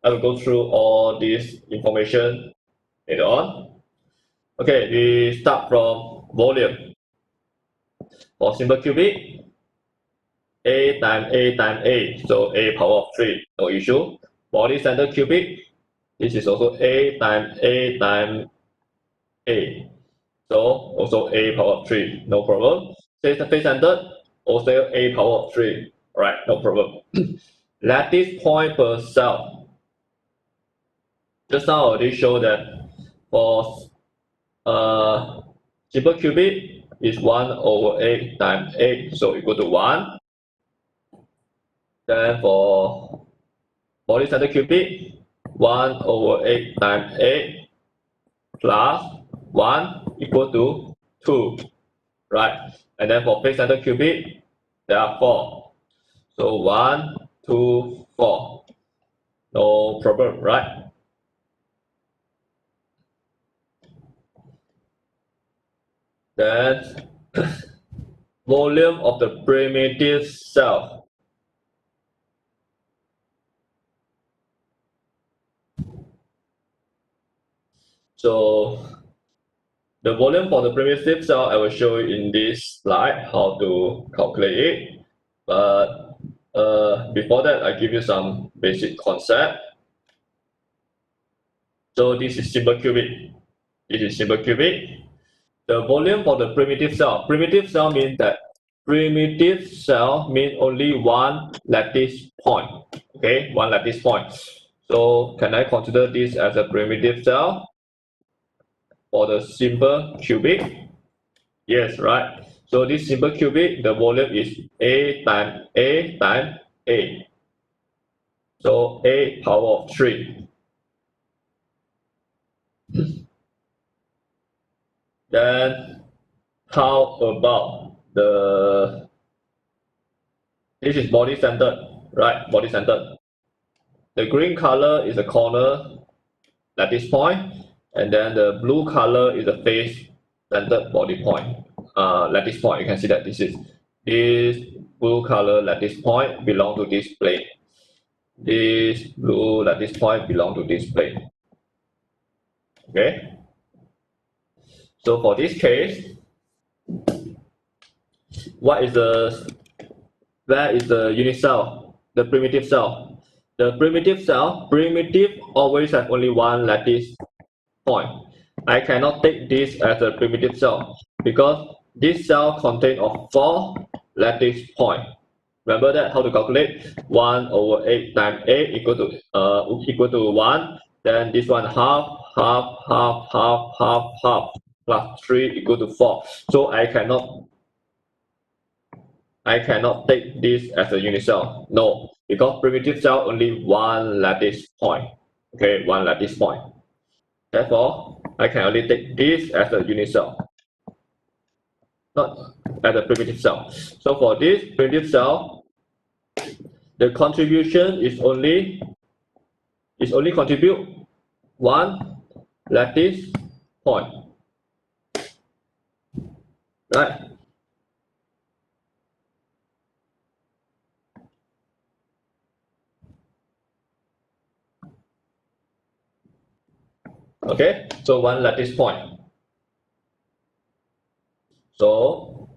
I will go through all this information later on. Okay, we start from volume. For simple cubic, A times A times A, so A power of 3, no issue. Body center cubic, this is also A times A times A, so also A power of 3, no problem. Face centered, also A power of 3, alright, no problem. Lattice point per cell. Just now I already showed that for simple cubic is 1 over 8 times 8, so equal to 1. Then for body center cubic, 1 over 8 times 8 plus 1 equal to 2, right? And then for face center cubic, there are 4. So 1, 2, 4. No problem, right? Then volume of the primitive cell. So the volume for the primitive cell, I will show you in this slide how to calculate it. But before that, I give you some basic concept. So this is simple cubic. This is simple cubic. The volume for the primitive cell. Primitive cell means that primitive cell means only one lattice point. Okay, one lattice point. So can I consider this as a primitive cell for the simple cubic? Yes, right. So this simple cubic, the volume is A times A times A. So A power of 3. Then how about this is body centered, right? Body centered. The green color is the corner lattice point, and then the blue color is the face centered body point, lattice point. You can see that this blue color lattice point belong to this plane. This blue lattice point belong to this plane. Okay. So for this case, where is the unit cell? The primitive cell. The primitive always have only one lattice point. I cannot take this as a primitive cell because this cell contains of 4 lattice points. Remember that how to calculate 1 over 8 times 8 equal to 1. Then this one half plus 3 equal to 4. So I cannot take this as a unit cell. No, because primitive cell only one lattice point. Okay, one lattice point. Therefore, I can only take this as a unit cell, not as a primitive cell. So for this primitive cell, the contribution is only contribute one lattice point, right? Okay, so one lattice point. So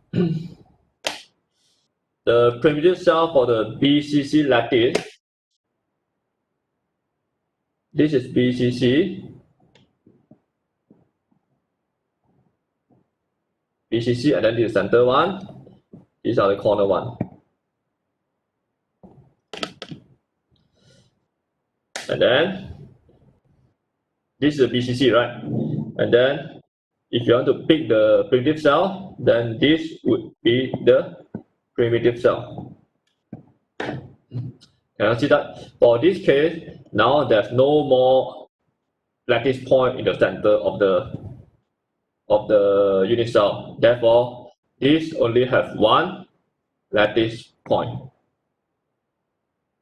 the primitive cell for the BCC lattice, this is BCC. BCC, and then this is the center one. These are the corner one. And then this is the BCC, right? And then if you want to pick the primitive cell, then this would be the primitive cell. Can you see that? For this case, now there's no more lattice point in the center of the unit cell. Therefore, this only have one lattice point.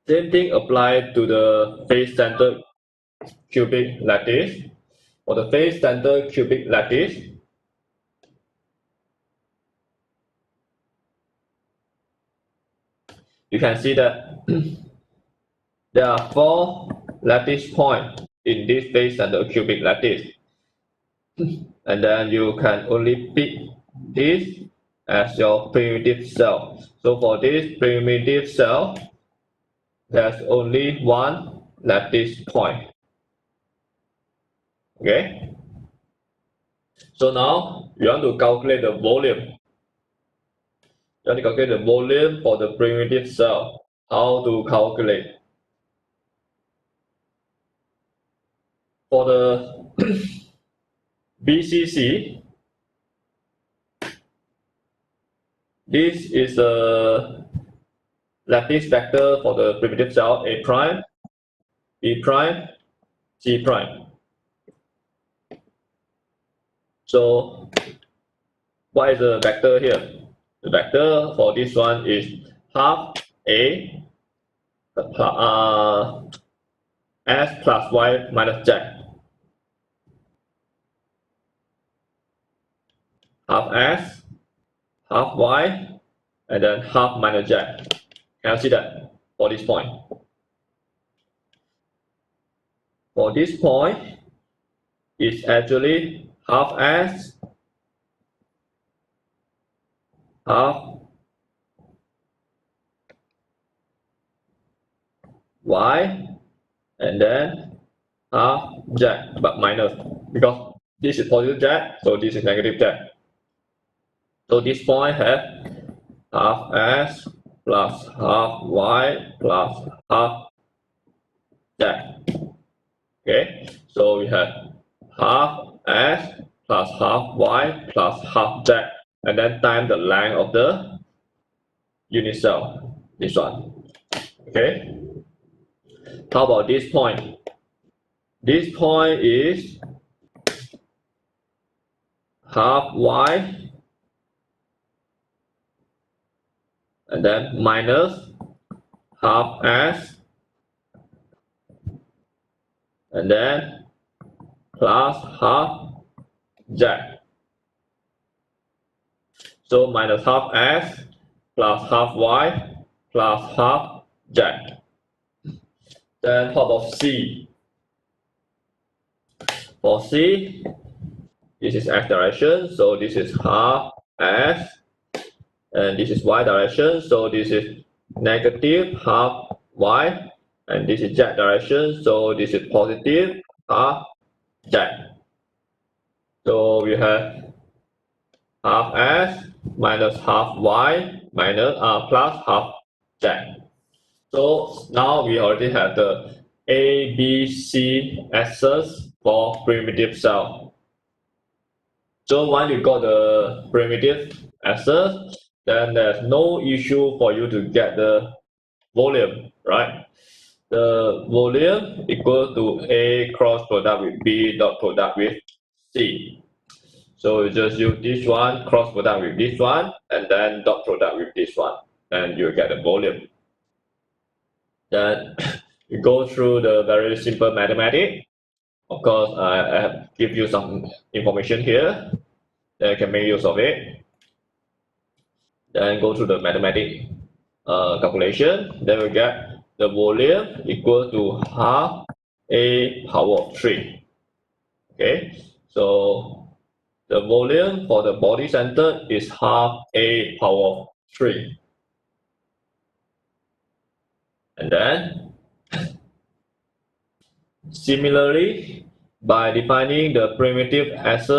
Same thing applies to the face center cubic lattice. For the face center cubic lattice, you can see that there are 4 lattice point in this base center cubic lattice. And then you can only pick this as your primitive cell. So for this primitive cell, there's only one lattice point. Okay. So now you want to calculate the volume. You want to calculate the volume for the primitive cell. How to calculate? For the BCC, this is the lattice vector for the primitive cell A prime, B prime, C prime. So what is the vector here? The vector for this one is half A S plus Y minus Z. Half S, half Y, and then half minus Z. Can you see that for this point? For this point, it's actually half S, half Y, and then half Z, but minus, because this is positive Z, so this is negative Z. So this point has half S plus half Y plus half Z. Okay, so we have half S plus half Y plus half Z, and then times the length of the unit cell, this one. Okay, how about this point? This point is half Y and then minus half S and then plus half Z. So minus half S plus half Y plus half Z. Then how about C? For C, this is X direction, so this is half S, and this is Y direction, so this is negative half Y, and this is Z direction, so this is positive half Z. So we have half S minus half Y minus plus half Z. So now we already have the A, B, C axis for primitive cell. So once you got the primitive axis, then there's no issue for you to get the volume, right? The volume equal to A cross product with B dot product with C. So you just use this one, cross product with this one, and then dot product with this one, and you get the volume. Then you go through the very simple mathematics. Of course, I have give you some information here that you can make use of it. Then go through the mathematics calculation. Then we get the volume equal to half A power of 3. Okay, so the volume for the body center is half A power of 3. And then similarly, by defining the primitive axis